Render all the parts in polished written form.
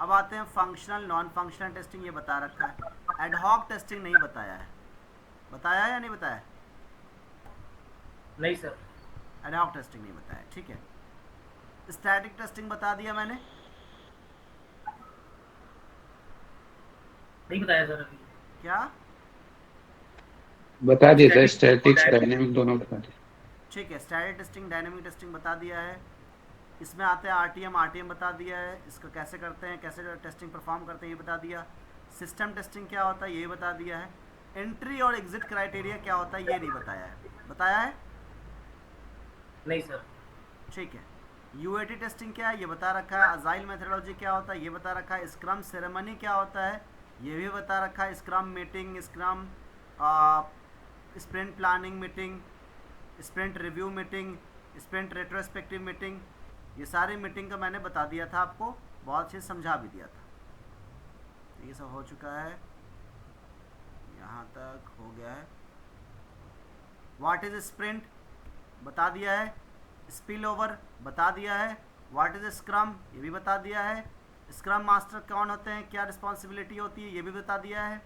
अब आते हैं फंक्शनल नॉन फंक्शनल टेस्टिंग, ये बता रखा है। एडहॉक टेस्टिंग नहीं बताया है, बताया है या नहीं बताया? नहीं सर। एडहॉक टेस्टिंग नहीं बताया, ठीक है। स्टैटिक टेस्टिंग बता दिया मैंने। नहीं बताया सर अभी। क्या? बता दिया था, स्टैटिक और स्टैटिक्स डायनेमिक। डायनेमिक दोनों बता दिए। ठीक है, स्टैटिक टेस्टिंग डायनेमिक टेस्टिंग बता दिया है। इसमें आते हैं आरटीएम, आरटीएम बता दिया है, इसका कैसे करते हैं, कैसे टेस्टिंग परफॉर्म करते हैं ये बता दिया। सिस्टम टेस्टिंग क्या होता है ये बता दिया है। एंट्री और एग्जिट क्राइटेरिया क्या होता है ये नहीं बताया है, बताया है? नहीं सर। ठीक है। यूएटी टेस्टिंग क्या है ये बता रखा है। अजाइल मेथडोलॉजी क्या होता है ये बता रखा है। स्क्रम सेरेमनी क्या होता है ये भी बता रखा है। Scrum meeting, scrum sprint planning meeting, sprint review meeting, sprint retrospective meeting, ये सारी मीटिंग का मैंने बता दिया था आपको, बहुत अच्छे समझा भी दिया था। ये सब हो चुका है, यहाँ तक हो गया है। व्हाट इज स्प्रिंट बता दिया है। स्पिल ओवर बता दिया है। व्हाट इज स्क्रम ये भी बता दिया है। स्क्रम मास्टर कौन होते हैं, क्या रिस्पॉन्सिबिलिटी होती है ये भी बता दिया है।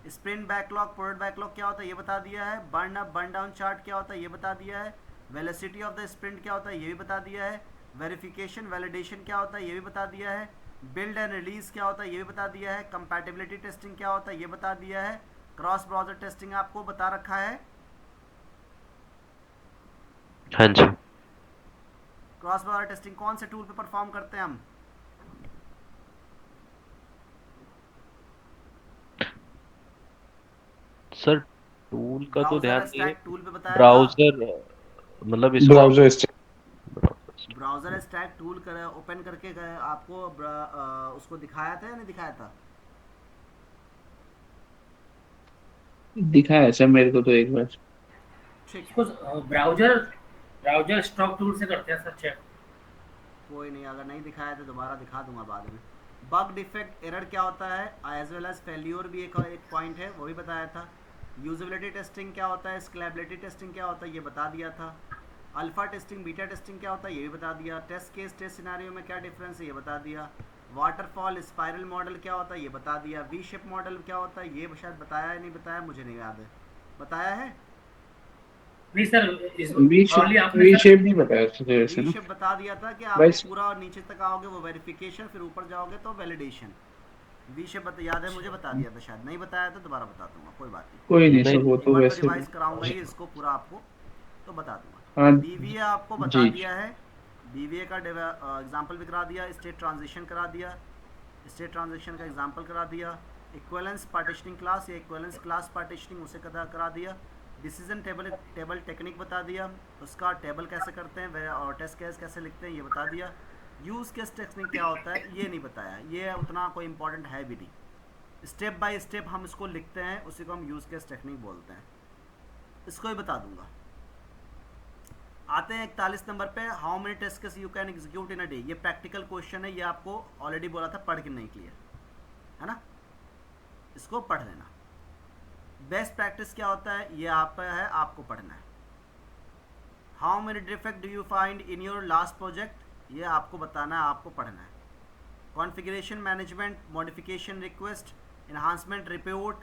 स्प्रिंट बैकलॉग, प्रोडक्ट बैकलॉग क्या होता है ये बता दिया है। Burn up burn down chart क्या होता है ये बता दिया है। वेलोसिटी ऑफ द स्प्रिंट क्या होता है ये भी बता दिया है। वेरिफिकेशन वैलिडेशन क्या होता है ये भी बता दिया है। बिल्ड एंड रिलीज क्या होता है ये भी बता दिया है। कंपैटिबिलिटी टेस्टिंग क्या होता है ये बता दिया है। क्रॉस ब्राउजर टेस्टिंग आपको बता रखा है। हाँ जी। क्रॉस ब्राउजर टेस्टिंग कौन से टूल पे परफॉर्म करते हैं हम? सर टूल का तो ध्यान ब्राउजर नहीं है। स्टैक टूल पे बताया था। ब्राउजर मतलब इसको ब्राउजर ब्राउजर स्टैक टूल कर ओपन करके आपको उसको दिखाया था या नहीं दिखाया था? दिखाया सर मेरे को तो एक बार। ठीक है, इसको ब्राउजर ब्राउजर स्टॉक टूल से करते हैं सर चेक। कोई नहीं, अगर नहीं दिखाया तो दोबारा दिखा दूंगा बाद में। बग डिफेक्ट एरर क्या होता है, एज वेल एज फेल्यूर भी एक पॉइंट है, वो भी बताया था। यूजेबिलिटी टेस्टिंग क्या होता है, स्केलेबिलिटी टेस्टिंग क्या होता है ये बता दिया था। अल्फा टेस्टिंग बीटा टेस्टिंग क्या होता है ये भी बता दिया। टेस्ट केस टेस्ट सिनेरियो में क्या डिफरेंस है ये बता दिया। वाटरफॉल स्पाइरल मॉडल क्या होता है ये बता दिया। वी शेप मॉडल क्या होता है ये शायद बताया या नहीं बताया, मुझे नहीं याद है, बताया है? नहीं सर, इस वी ऑनली शेप आपने वी सर। शेप नहीं बताया सर वैसे वी ना। शेप बता दिया था कि आपको बस पूरा और नीचे तक आओगे वो वेरिफिकेशन, फिर ऊपर जाओगे तो वैलिडेशन। वी शेप याद है मुझे, बता दिया था शायद, नहीं बताया तो दोबारा बता दूंगा, कोई बात कोई नहीं नहीं। सर, वो नहीं, एक तो बार तो वैसे भी। रिवाइज कराऊंगा ही इसको पूरा आपको, तो बता दूंगा। हाँ बीवीए आपको बता जी। दिया है। बीवीए का एग्जाम्पल भी करा दिया। स्टेट ट्रांजिशन करा दिया, स्टेट ट्रांजिशन का एग्जाम्पल करा दिया। इक्वलेंस पार्टीशनिंग क्लास या इक्वलेंस क्लास पार्टीशनिंग उसे करा दिया। डिसीजन टेबल टेक्निक बता दिया, उसका टेबल कैसे करते हैं और टेस्ट केस कैसे लिखते हैं ये बता दिया। यूज़ केस टेस्टिंग क्या होता है ये नहीं बताया, ये उतना कोई इंपॉर्टेंट है भी नहीं। स्टेप बाय स्टेप हम इसको लिखते हैं, उसी को हम यूज़ केस टेक्निक बोलते हैं, इसको ही बता दूंगा। आते हैं 41 नंबर पे, how many test case you can execute in a day. ये प्रैक्टिकल क्वेश्चन है, ये आपको ऑलरेडी बोला था पढ़ के नहीं क्लियर है ना, इसको पढ़ लेना। बेस्ट प्रैक्टिस क्या होता है ये आप है, आपको पढ़ना है। How many defect do you find in your last project, ये आपको बताना है, आपको पढ़ना है। Configuration management, modification request, enhancement report,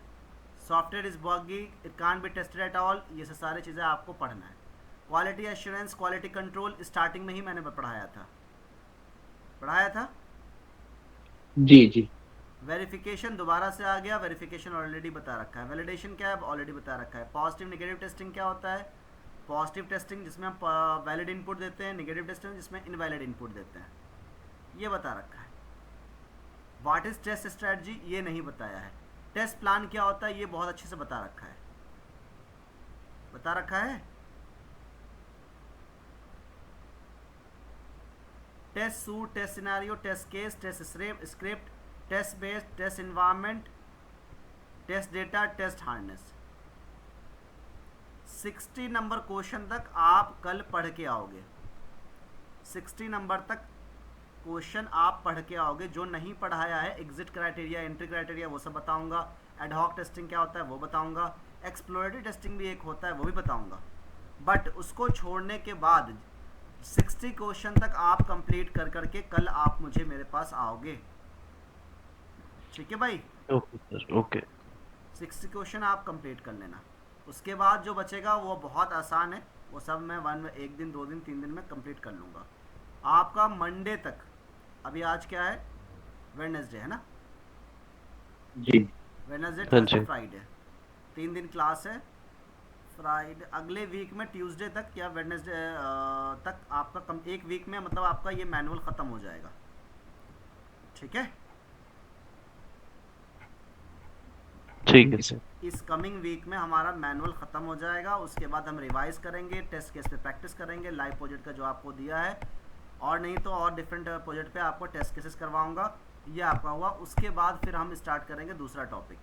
software is buggy, it can't be tested at all, ये सारी चीज़ें आपको पढ़ना है। Quality assurance, quality control starting में ही मैंने पढ़ाया था। जी जी। वेरिफिकेशन दोबारा से आ गया, वेरिफिकेशन ऑलरेडी बता रखा है। वैलिडेशन क्या है ऑलरेडी बता रखा है। पॉजिटिव नेगेटिव टेस्टिंग क्या होता है, पॉजिटिव टेस्टिंग जिसमें हम वैलिड इनपुट देते हैं, नेगेटिव टेस्टिंग जिसमें इनवैलिड इनपुट देते हैं, ये बता रखा है। व्हाट इज टेस्ट स्ट्रेटजी ये नहीं बताया है। टेस्ट प्लान क्या होता है ये बहुत अच्छे से बता रखा है, बता रखा है। Test suite, test scenario, test case, test script, test based, test environment, test data, test harness. 60 number question तक आप कल पढ़ के आओगे, 60 नंबर तक क्वेश्चन आप पढ़ के आओगे। जो नहीं पढ़ाया है, एग्जिट क्राइटेरिया, एंट्री क्राइटेरिया, वो सब बताऊंगा। एडहॉक टेस्टिंग क्या होता है वो बताऊंगा। एक्सप्लोरेटरी टेस्टिंग भी एक होता है वो भी बताऊंगा। बट उसको छोड़ने के बाद 60 क्वेश्चन तक आप कंप्लीट कर करके कल आप मुझे मेरे पास आओगे। ठीक है भाई। Okay sir, okay. 60 क्वेश्चन आप कंप्लीट कर लेना। उसके बाद जो बचेगा वो बहुत आसान है, वो सब मैं एक दिन 2 दिन 3 दिन में कंप्लीट कर लूँगा। आपका मंडे तक, अभी आज क्या है, वेडनेसडे है ना, जी वेडनेसडे हाँ थर्सडे जी। फ्राइडे 3 दिन क्लास है। फ्राइडे अगले वीक में ट्यूसडे तक या वेडनेसडे तक आपका एक वीक में मतलब आपका ये मैनुअल ख़त्म हो जाएगा। ठीक है, ठीक है सर। इस कमिंग वीक में हमारा मैनुअल ख़त्म हो जाएगा। उसके बाद हम रिवाइज करेंगे, टेस्ट केस पे प्रैक्टिस करेंगे, लाइव प्रोजेक्ट का जो आपको दिया है, और नहीं तो और डिफरेंट प्रोजेक्ट पे आपको टेस्ट केसेस करवाऊंगा। ये आपका हुआ। उसके बाद फिर हम स्टार्ट करेंगे दूसरा टॉपिक,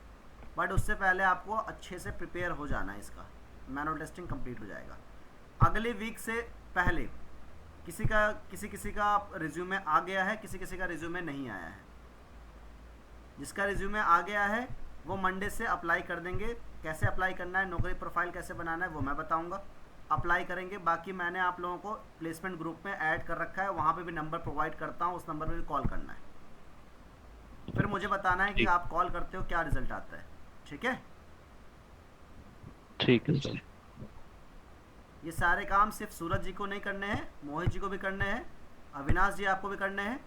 बट उससे पहले आपको अच्छे से प्रिपेयर हो जाना है। इसका मैनुअल टेस्टिंग कंप्लीट हो जाएगा अगले वीक से पहले। किसी का रिज्यूमे आ गया है, किसी का रिज्यूमे नहीं आया है। जिसका रिज्यूमे आ गया है वो मंडे से अप्लाई कर देंगे। कैसे अप्लाई करना है, नौकरी प्रोफाइल कैसे बनाना है वो मैं बताऊंगा, अप्लाई करेंगे। बाकी मैंने आप लोगों को प्लेसमेंट ग्रुप में ऐड कर रखा है, वहाँ पे भी नंबर प्रोवाइड करता हूँ, उस नंबर पे भी कॉल करना है। फिर मुझे बताना है कि ठीक, आप कॉल करते हो क्या रिजल्ट आता है। ठीक है, ठीक है सर। ये सारे काम सिर्फ सूरज जी को नहीं करने हैं, मोहित जी को भी करने हैं, अविनाश जी आपको भी करने हैं,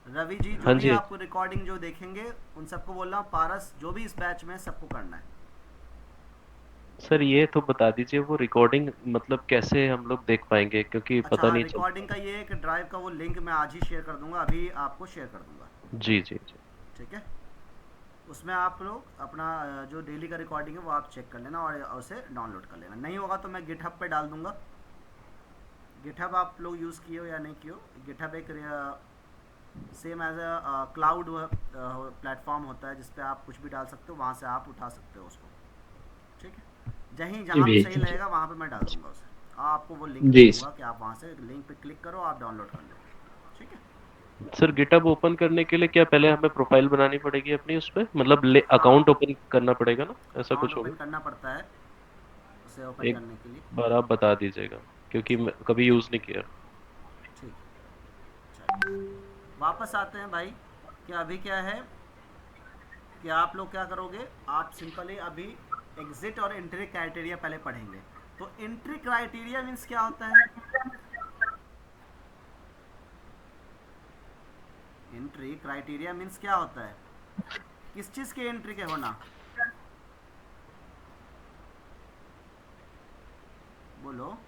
रवि जी जो हाँ भी जी, आपको रिकॉर्डिंग जो देखेंगे उन सबको बोल रहा हूँ, पारस जो भी इस बैच में है, सबको करना है। सर ये तो बता दीजिए वो रिकॉर्डिंग मतलब कैसे हम लोग देख पाएंगे, क्योंकि अच्छा पता हाँ, नहीं चलता। रिकॉर्डिंग का ये है कि ड्राइव का वो लिंक मैं आज ही शेयर कर दूंगा, अभी आपको शेयर कर दूंगा। जी जी जी। ठीक है, उसमें आप लोग अपना जो डेली का रिकॉर्डिंग है वो आप चेक कर लेना और उसे डाउनलोड कर लेना। नहीं होगा तो मैं गिटहब पे डाल दूंगा। गिटहब आप लोग यूज़ किए हो या नहीं किए हो, गिटहब एक same as a cloud platform होता है जिसपे आप कुछ भी डाल सकते हो, वहाँ से आप उठा सकते हो उसको। ठीक है, जहाँ भी जी सही लगेगा वहाँ पे मैं डाल दूंगा उसे, आपको वो लिंक दे जी दूंगा कि आप वहाँ से लिंक पे क्लिक करो, आप डाउनलोड कर लो। ठीक है, सर गिटहब ओपन करने के लिए क्या पहले हमें प्रोफाइल बनानी पड़ेगी अपनी उस पे, मतलब हाँ, अकाउंट ओपन करना पड़ेगा ना, ऐसा अकाउंट कुछ होगा? ओपन करना पड़ता है उसे ओपन एक करने के लिए। बार आप बता दीजिएगा, क्योंकि मैं कभी यूज़ नहीं किया। ठीक है, चलिए वापस आते हैं भाई। कि अभी क्या है कि आप लोग क्या करोगे, आप सिंपली अभी एग्जिट और एंट्री क्राइटेरिया पहले पढ़ेंगे। तो एंट्री क्राइटेरिया मीन्स क्या होता है, एंट्री क्राइटेरिया मीन्स क्या होता है, किस चीज़ के एंट्री के होना, बोलो।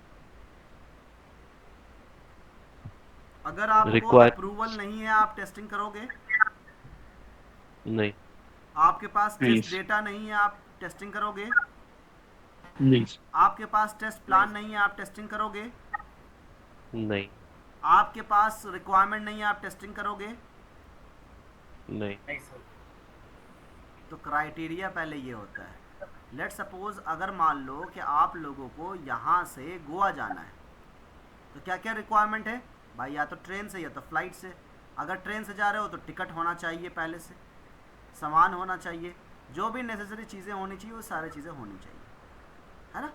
अगर आपको अप्रूवल रिक्वायरमेंट्स। नहीं है आप टेस्टिंग करोगे, नहीं। आपके पास टेस्ट प्लीज डेटा नहीं है आप टेस्टिंग करोगे, प्लीज आपके पास टेस्ट प्लान नहीं है आप टेस्टिंग करोगे, नहीं। आपके पास रिक्वायरमेंट नहीं है आप टेस्टिंग करोगे। नहीं। नहीं सर। तो क्राइटेरिया पहले ये होता है। लेट सपोज अगर मान लो कि आप लोगों को यहाँ से गोवा जाना है, तो क्या क्या रिक्वायरमेंट है भाई, या तो ट्रेन से या तो फ्लाइट से। अगर ट्रेन से जा रहे हो तो टिकट होना चाहिए पहले से, सामान होना चाहिए, जो भी नेसेसरी चीज़ें होनी चाहिए वो सारी चीज़ें होनी चाहिए, है ना,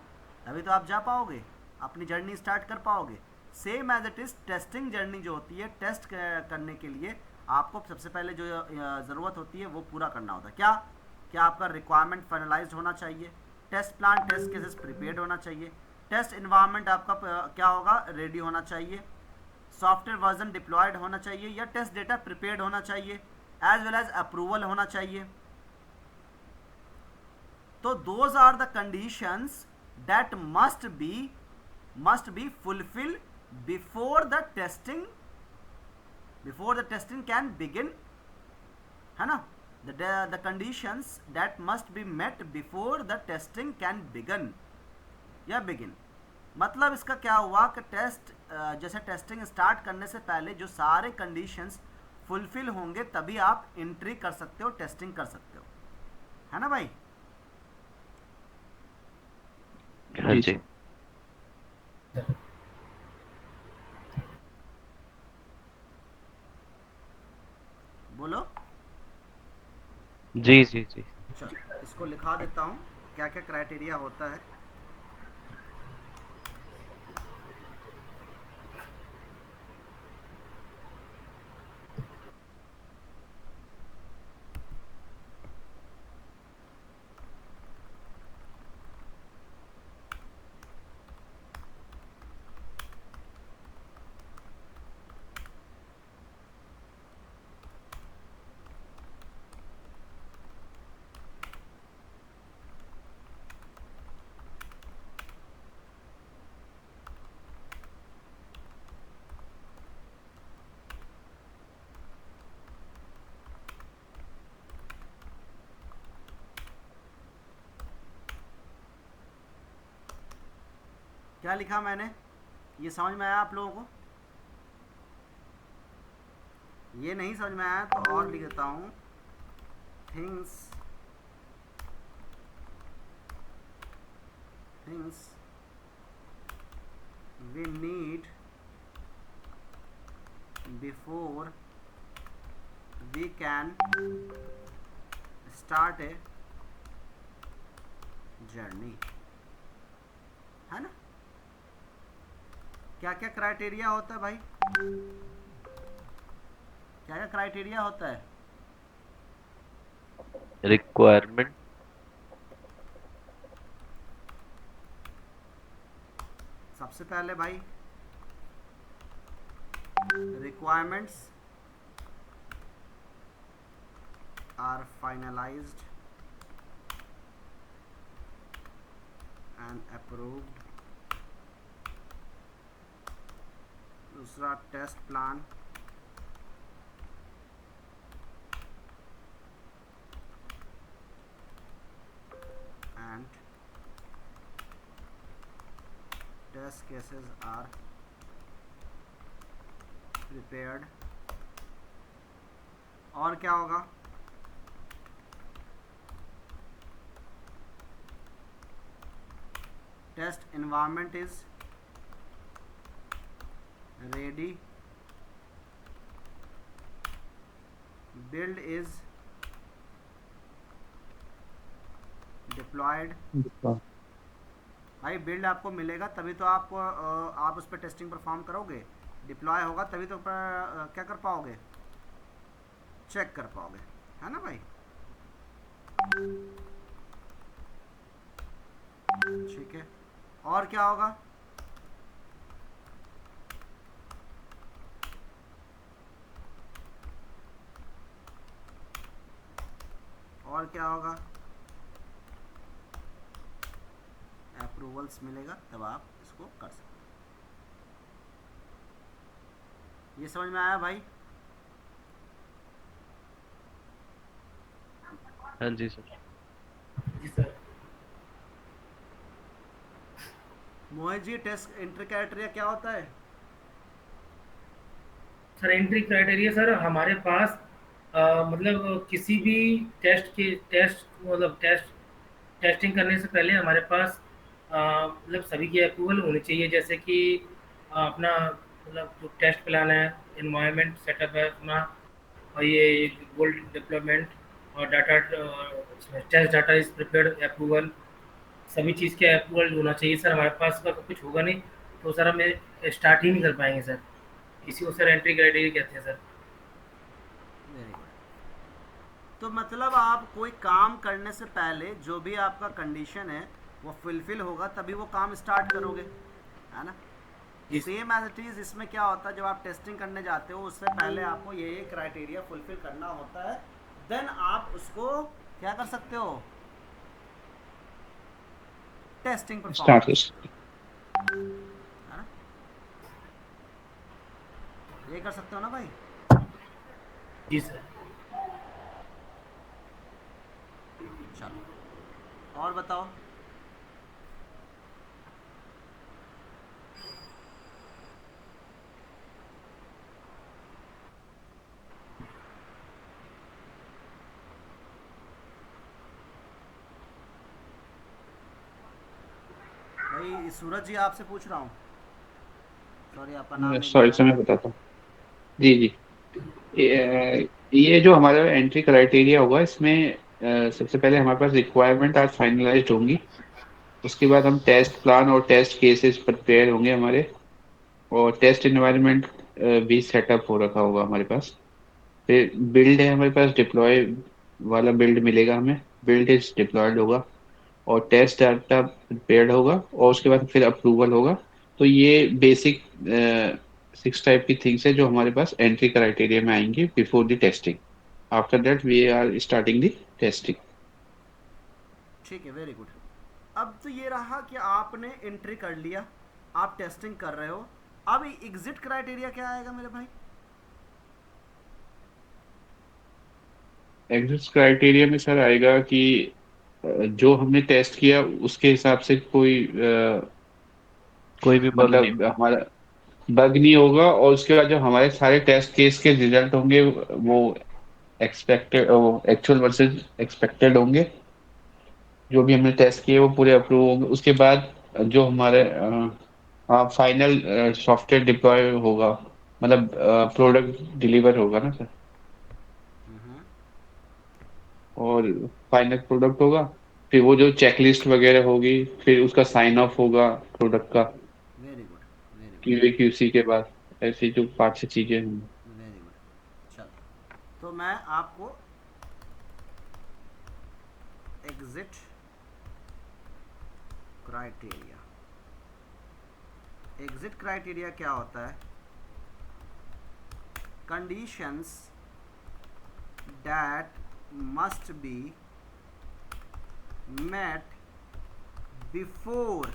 तभी तो आप जा पाओगे, अपनी जर्नी स्टार्ट कर पाओगे। Same as it is testing journey जो होती है, टेस्ट करने के लिए आपको सबसे पहले जो ज़रूरत होती है वो पूरा करना होता है। क्या आपका रिक्वायरमेंट फाइनलाइज्ड होना चाहिए, test plan test cases prepared होना चाहिए, टेस्ट इन्वायरमेंट आपका क्या होगा, रेडी होना चाहिए, सॉफ्टवेयर वर्जन डिप्लॉयड होना चाहिए, या टेस्ट डेटा प्रिपेयर्ड होना चाहिए, एज वेल एज अप्रूवल होना चाहिए। तो those are the conditions that must be fulfilled before the testing can begin, है ना। the conditions that must be met before the testing can begin या begin। मतलब इसका क्या हुआ कि टेस्ट जैसे टेस्टिंग स्टार्ट करने से पहले जो सारे कंडीशंस फुलफिल होंगे तभी आप एंट्री कर सकते हो, टेस्टिंग कर सकते हो, है ना भाई। हाँ जी जी। सर। बोलो। जी जी जी। चलो इसको लिखा देता हूँ क्या क्या क्राइटेरिया होता है। क्या लिखा मैंने, ये समझ में आया आप लोगों को? ये नहीं समझ में आया तो और लिख देता हूँ, things we need before we can start a journey, है ना? क्या क्या क्राइटेरिया होता है भाई, क्या क्या क्राइटेरिया होता है? रिक्वायरमेंट, सबसे पहले भाई requirements are finalized and approved. दूसरा टेस्ट प्लान, and test cases are prepared. और क्या होगा? Test environment is ready, build is deployed. भाई बिल्ड आपको मिलेगा तभी तो आप उस पर टेस्टिंग परफॉर्म करोगे, डिप्लॉय होगा तभी तो क्या कर पाओगे, चेक कर पाओगे, है ना भाई? ठीक है, और क्या होगा? और क्या होगा? अप्रूवल्स मिलेगा तब आप इसको कर सकते हो। ये समझ में आया भाई? हाँ जी सर। जी sir. Mohit ji, test entry criteria क्या होता है? सर एंट्री क्राइटेरिया सर हमारे पास मतलब किसी भी टेस्टिंग करने से पहले हमारे पास मतलब सभी की अप्रूवल होनी चाहिए, जैसे कि अपना मतलब जो टेस्ट प्लान है, एनवायरनमेंट सेटअप है अपना, और ये गोल्ड डेवलपमेंट और data test data is prepared approval, सभी चीज़ के अप्रूवल होना चाहिए सर। हमारे पास अगर कुछ होगा नहीं तो सर हमें स्टार्ट ही नहीं कर पाएंगे सर। इसी को सर एंट्री क्राइटेरिया कहते हैं सर। Very good. तो मतलब आप कोई काम करने से पहले जो भी आपका कंडीशन है वो फुलफिल होगा तभी वो काम स्टार्ट करोगे, है ना? जी। सेम एज इट इज़ इसमें क्या होता है, जब आप टेस्टिंग करने जाते हो उससे पहले आपको ये क्राइटेरिया फुलफिल करना होता है, देन आप उसको क्या कर सकते हो, टेस्टिंग परफॉर्मेंस, है ना? ये कर सकते हो ना भाई? जी सर। चलो और बताओ। भाई सूरज जी आपसे पूछ रहा हूँ, सॉरी आपका नाम नहीं सॉरी लिया सर, मैंने। मैं बताता हूँ। जी जी, ये जो हमारा एंट्री क्राइटेरिया होगा इसमें सबसे पहले हमारे पास रिक्वायरमेंट आज फाइनलाइज्ड होंगी। उसके बाद हम टेस्ट प्लान और टेस्ट केसेस प्रिपेयर होंगे हमारे, और टेस्ट एनवायरनमेंट भी सेटअप हो रखा होगा हमारे पास। फिर बिल्ड है हमारे पास, डिप्लॉय वाला बिल्ड मिलेगा हमें, बिल्ड इज डिप्लॉयड होगा, और टेस्ट डाटा प्रिपेयर्ड होगा, और उसके बाद फिर अप्रूवल होगा। तो ये बेसिक 6 टाइप की थिंग्स है जो हमारे पास एंट्री क्राइटेरिया में आएंगी before the testing. After that we are starting the testing. ठीक है, वेरी गुड। अब तो ये रहा कि आपने एंट्री कर लिया, आप टेस्टिंग कर रहे हो, अब एग्जिट क्राइटेरिया क्या आएगा मेरे भाई? एग्जिट क्राइटेरिया में सर आएगा कि जो हमने टेस्ट किया उसके हिसाब से कोई कोई भी बग नहीं मतलब हमारा बग नहीं होगा, और उसके बाद जो हमारे सारे टेस्ट केस के रिजल्ट होंगे वो एक्सपेक्टेड, वो एक्चुअल वर्सेस एक्सपेक्टेड होंगे। जो भी हमने टेस्ट किए वो पूरे अप्रूव होंगे। उसके बाद जो हमारे फाइनल सॉफ्टवेयर डिप्लॉय होगा, मतलब प्रोडक्ट डिलीवर होगा ना सर, हम्म। और फाइनल प्रोडक्ट होगा। फिर वो जो चेकलिस्ट वगैरह होगी, फिर उसका साइन ऑफ होगा प्रोडक्ट का very good, very good, QA QC के बाद। ऐसी जो 5-6 चीजें हैं। Very good. चलो, तो मैं आपको एग्जिट क्राइटेरिया, एग्जिट क्राइटेरिया क्या होता है? Conditions that must be met before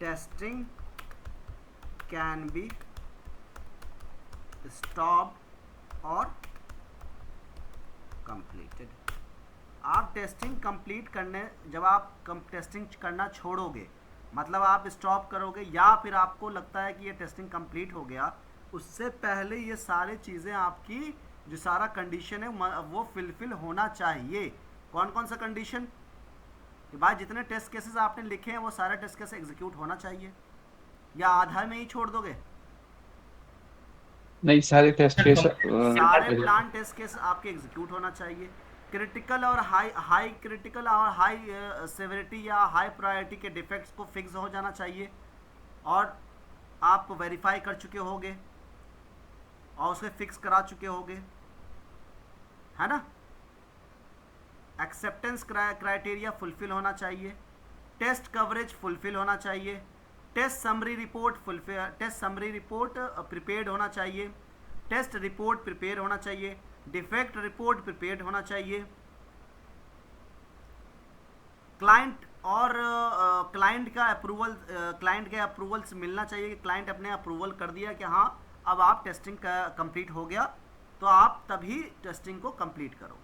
testing can be stopped or completed। आप टेस्टिंग कंप्लीट करने, जब आप टेस्टिंग करना छोड़ोगे, मतलब आप स्टॉप करोगे या फिर आपको लगता है कि ये टेस्टिंग कंप्लीट हो गया, उससे पहले ये सारी चीज़ें आपकी जो सारा कंडीशन है वो फिलफिल होना चाहिए। कौन कौन सा कंडीशन? कि भाई जितने टेस्ट केसेस आपने लिखे हैं वो सारे टेस्ट केसेस एग्जीक्यूट होना चाहिए, या आधा में ही छोड़ दोगे? नहीं, सारे टेस्ट केस सारे प्लान टेस्ट केस आपके एग्जीक्यूट होना चाहिए। क्रिटिकल और हाई क्रिटिकल और हाई सेवेरिटी या हाई प्रायोरिटी के डिफेक्ट्स को फिक्स हो जाना चाहिए, और आप वेरीफाई कर चुके होगे और उसे फिक्स करा चुके होगे, है ना? एक्सेप्टेंस क्राइटेरिया फुलफिल होना चाहिए। टेस्ट कवरेज फुलफिल होना चाहिए। टेस्ट समरी रिपोर्ट प्रिपेयर्ड होना चाहिए। टेस्ट रिपोर्ट प्रिपेयर होना चाहिए। डिफेक्ट रिपोर्ट प्रिपेयर्ड होना चाहिए। क्लाइंट और क्लाइंट का अप्रूवल, क्लाइंट के अप्रूवल्स मिलना चाहिए कि क्लाइंट अपने अप्रूवल कर दिया कि हाँ अब आप टेस्टिंग का कंप्लीट हो गया, तो आप तभी टेस्टिंग को कंप्लीट करोगे।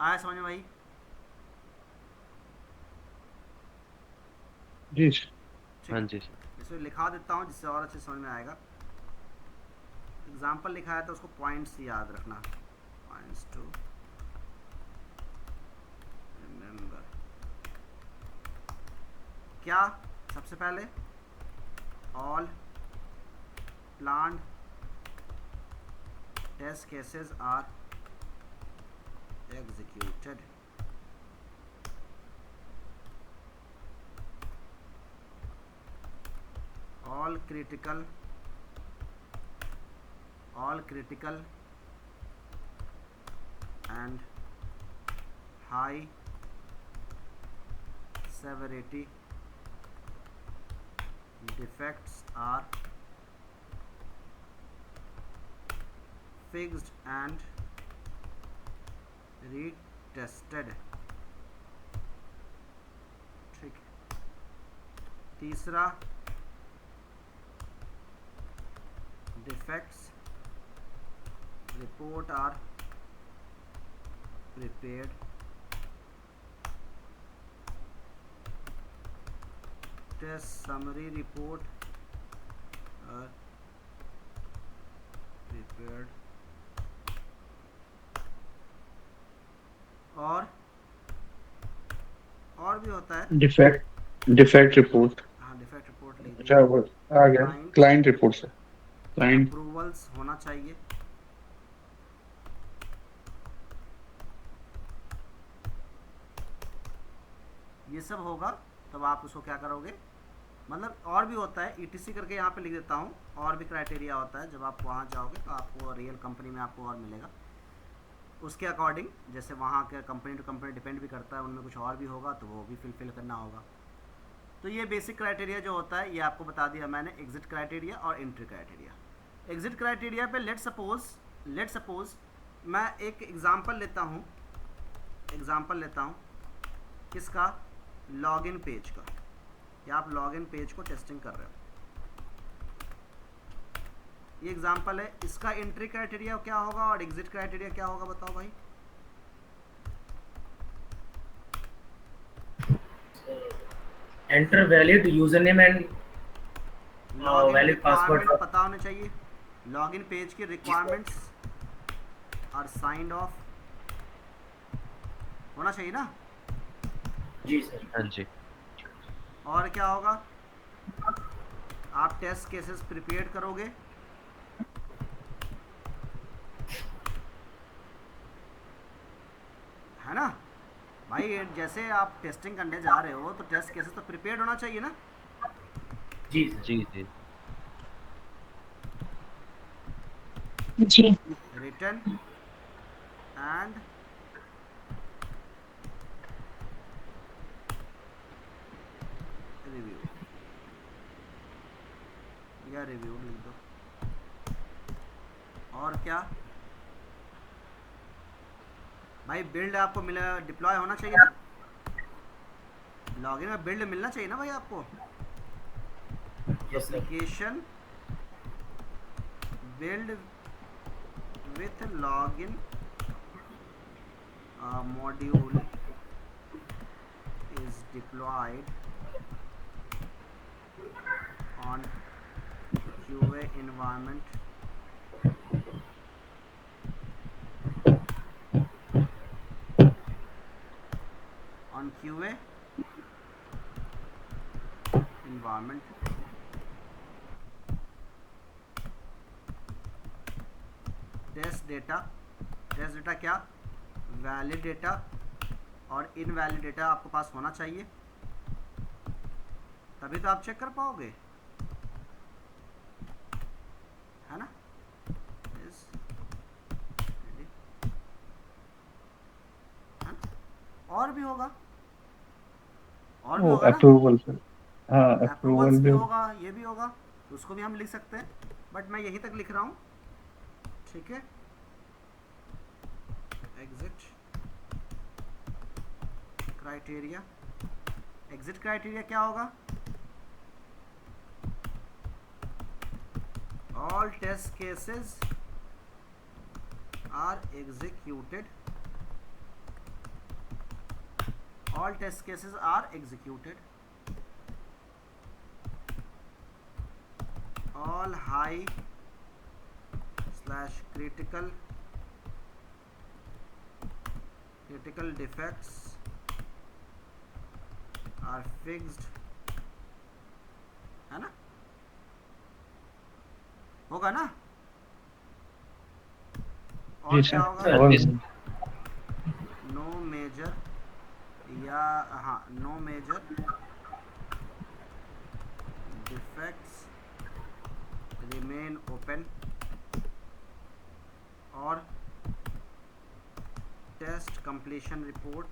आया समझ में भाई? जी ठीक हाँ है, जी सर। इसमें लिखा देता हूँ जिससे और अच्छे समझ में आएगा। एग्जाम्पल लिखा है तो उसको पॉइंट्स याद रखना, पॉइंट्स टू रिमेंबर। क्या? सबसे पहले all planned test cases are executed। all critical and high severity defects are fixed and retested। ठीक है। तीसरा, defects report are prepared test summary report are prepared और भी होता है डिफेक्ट रिपोर्ट। हाँ, डिफेक्ट रिपोर्ट लिख अच्छा, दिया। वो आ गया क्लाइंट रिपोर्ट से। क्लाइंट अप्रूवल्स होना चाहिए। ये सब होगा तब आप उसको क्या करोगे, मतलब और भी होता है ETC करके यहाँ पे लिख देता हूँ, और भी क्राइटेरिया होता है। जब आप वहाँ जाओगे तो आपको रियल कंपनी में आपको और मिलेगा उसके अकॉर्डिंग, जैसे वहाँ के कंपनी टू कंपनी डिपेंड भी करता है, उनमें कुछ और भी होगा तो वो भी फिलफिल करना होगा। तो ये बेसिक क्राइटेरिया जो होता है ये आपको बता दिया मैंने, एग्जिट क्राइटेरिया और एंट्री क्राइटेरिया। एग्जिट क्राइटेरिया पे लेट सपोज मैं एक एग्जांपल लेता हूँ किसका? लॉगिन पेज का, या आप लॉगिन पेज को टेस्टिंग कर रहे हो। ये एग्जांपल है, इसका एंट्री क्राइटेरिया क्या होगा और एग्जिट क्राइटेरिया क्या होगा, बताओ भाई। Enter valid user name and login valid password requirement पता होने चाहिए, लॉगिन पेज की रिक्वायरमेंट्स और साइंड ऑफ होना चाहिए ना। जी सर। हाँ जी। और क्या होगा, आप टेस्ट केसेस प्रिपेयर करोगे, है ना भाई। जैसे आप टेस्टिंग करने जा रहे हो तो टेस्ट केसेस तो प्रिपेयर्ड होना चाहिए ना। जी सर। जी जी। जी। रिटर्न एंड रिव्यू, या रिव्यू लिख दो। और क्या भाई, बिल्ड आपको मिला, डिप्लॉय होना चाहिए ना, लॉगिन में बिल्ड मिलना चाहिए ना भाई आपको। Yes sir. Application build with login module is deployed on QA environment on QA environment। Test data क्या, वैलिड डेटा और इनवैलिड डेटा आपके पास होना चाहिए, तभी तो आप चेक कर पाओगे, है ना। Is ready? है ना? और भी होगा, और भी वो होगा ना, अप्रूवल सर। हाँ, अप्रूवल अप्रूवल्स भी भी। होगा, ये भी होगा, तो उसको भी हम लिख सकते हैं, बट मैं यहीं तक लिख रहा हूँ, ठीक है। एग्जिट क्राइटेरिया, एग्जिट क्राइटेरिया क्या होगा, all test cases are executed, all test cases are executed, all high slash critical defects are fixed, है ना, होगा ना। और जी क्या सर। होगा, और नो मेजर, या हाँ no major defects remain open, और test completion report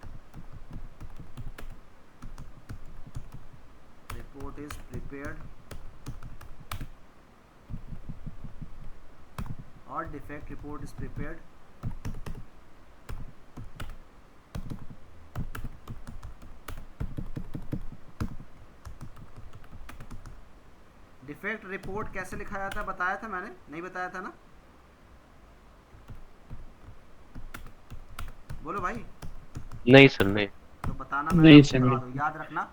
is prepared, और defect report is prepared, defect report कैसे लिखा जाता है बताया था मैंने, नहीं बताया था ना, बोलो भाई। नहीं सर नहीं। तो बताना, मैं नहीं आपको सर, बता नहीं। दूँ, याद रखना।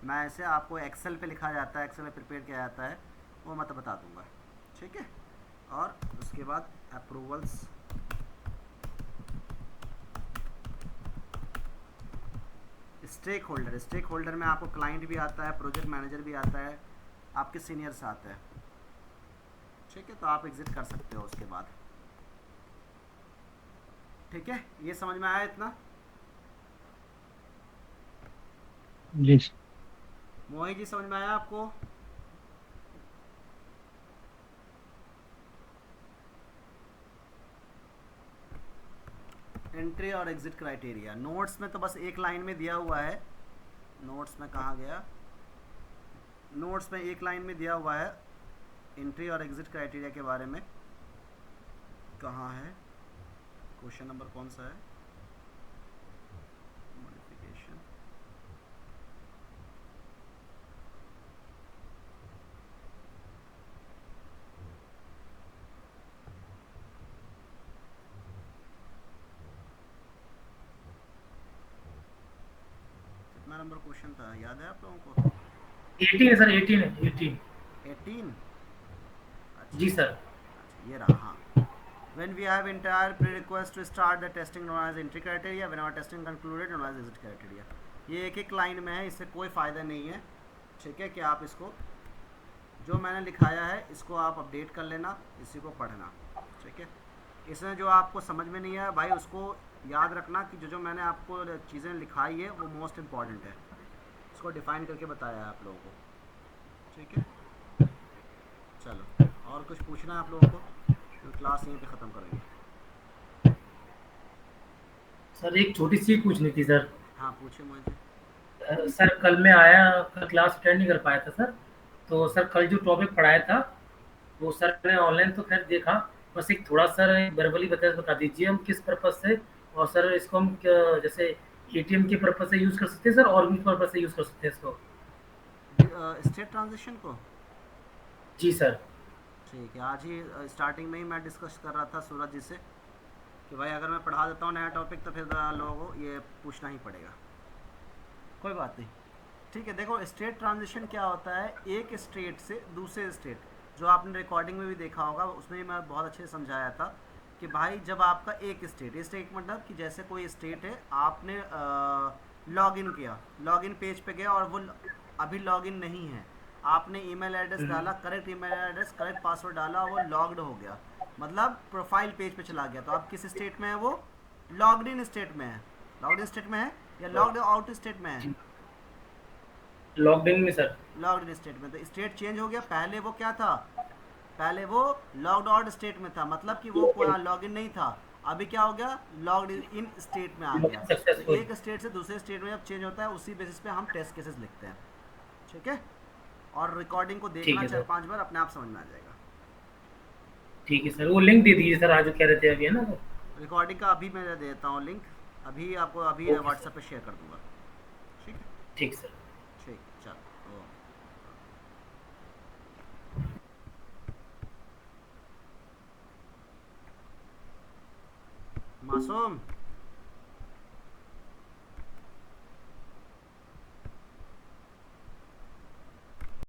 मैं ऐसे आपको एक्सेल पे लिखा जाता है, एक्सेल में प्रिपेयर किया जाता है, वो मैं तो बता दूंगा, ठीक है। और उसके बाद अप्रूवल्स, स्टेक होल्डर में आपको क्लाइंट भी आता है, प्रोजेक्ट मैनेजर भी आता है, आपके सीनियर्स आते हैं, ठीक है। तो आप एग्जिट कर सकते हो उसके बाद, ठीक है। ये समझ में आया इतना, जी सर। मोहित जी समझ में आया आपको। एंट्री और एग्जिट क्राइटेरिया नोट्स में तो बस एक लाइन में दिया हुआ है, नोट्स में कहाँ गया, नोट्स में एक लाइन में दिया हुआ है एंट्री और एग्जिट क्राइटेरिया के बारे में। कहाँ है, क्वेश्चन नंबर कौन सा है, मॉडिफिकेशन, कितना नंबर क्वेश्चन था, याद है आप लोगों को। 18 है सर, 18 है, 18। 18? अच्छा जी सर। अच्छा, ये रहा। हाँ, when we have entire pre-request to start the testing known as entry criteria, when our testing concluded known as exit criteria। ये एक एक लाइन में है, इससे कोई फ़ायदा नहीं है। ठीक है, कि आप इसको जो मैंने लिखाया है इसको आप अपडेट कर लेना, इसी को पढ़ना। ठीक है, इसमें जो आपको समझ में नहीं आया भाई उसको याद रखना कि जो जो मैंने आपको चीज़ें लिखाई है वो मोस्ट इम्पॉर्टेंट है, इसको डिफ़ाइन करके बताया है आप लोगों को। ठीक है, चलो और कुछ पूछना है आप लोगों को, तो क्लास यहीं पे ख़त्म करेंगे। सर एक छोटी सी पूछनी थी सर। हाँ पूछिए मुझे। सर कल मैं आया, कल क्लास अटेंड नहीं कर पाया था सर। तो सर कल जो टॉपिक पढ़ाया था वो सर ने ऑनलाइन तो खैर देखा, बस एक थोड़ा सर वर्बली बता दीजिए हम किस पर्पज से, और सर इसको हम जैसे एटीएम के पर्पज से यूज़ कर सकते हैं सर, और भी पर्पज से यूज़ कर सकते हैं इसको। स्टेट ट्रांजिशन को? जी सर। ठीक है, आज ही स्टार्टिंग में ही मैं डिस्कस कर रहा था सूरज जी से कि भाई अगर मैं पढ़ा देता हूँ नया टॉपिक तो फिर लोगों को ये पूछना ही पड़ेगा। कोई बात नहीं, ठीक है। देखो स्टेट ट्रांजिशन क्या होता है, एक स्टेट से दूसरे स्टेट, जो आपने रिकॉर्डिंग में भी देखा होगा उसमें मैं बहुत अच्छे से समझाया था कि भाई जब आपका एक स्टेट मतलब कि जैसे कोई स्टेट है, आपने लॉगिन किया, लॉगिन पेज पे गया और वो अभी लॉगिन नहीं है, आपने ईमेल एड्रेस डाला, correct email address correct password डाला, वो लॉग्ड हो गया, मतलब प्रोफाइल पेज पे चला गया। तो आप किस स्टेट में है, वो लॉग्ड इन स्टेट में है, लॉग्ड इन स्टेट में है या लॉग्ड आउट स्टेट में है? लॉग्ड इन में सर। लॉग्ड इन स्टेट में। तो स्टेट चेंज हो गया, पहले वो क्या था, पहले वो लॉग्ड आउट स्टेट में था, मतलब कि वो लॉगिन नहीं था, अभी क्या हो गया, लॉग्ड इन स्टेट में आ गया। तो सक्सेसफुल। एक स्टेट से दूसरे स्टेट में जब चेंज होता है उसी बेसिस पे हम टेस्ट केसेस लिखते हैं। ठीक है, और रिकॉर्डिंग को ठीक देखना है सर। 4-5 बार, अपने आप समझ में आ जाएगा। ठीक है सर, वो लिंक दे दीजिए सर, आज जो कह रहे थे अभी, है ना वो। रिकॉर्डिंग का अभी मैं देता हूँ लिंक, अभी आपको अभी ओके व्हाट्सएप सर। पे शेयर कर दूंगा। ठीक है, ठीक सर। ठीक, चलो। मासूम।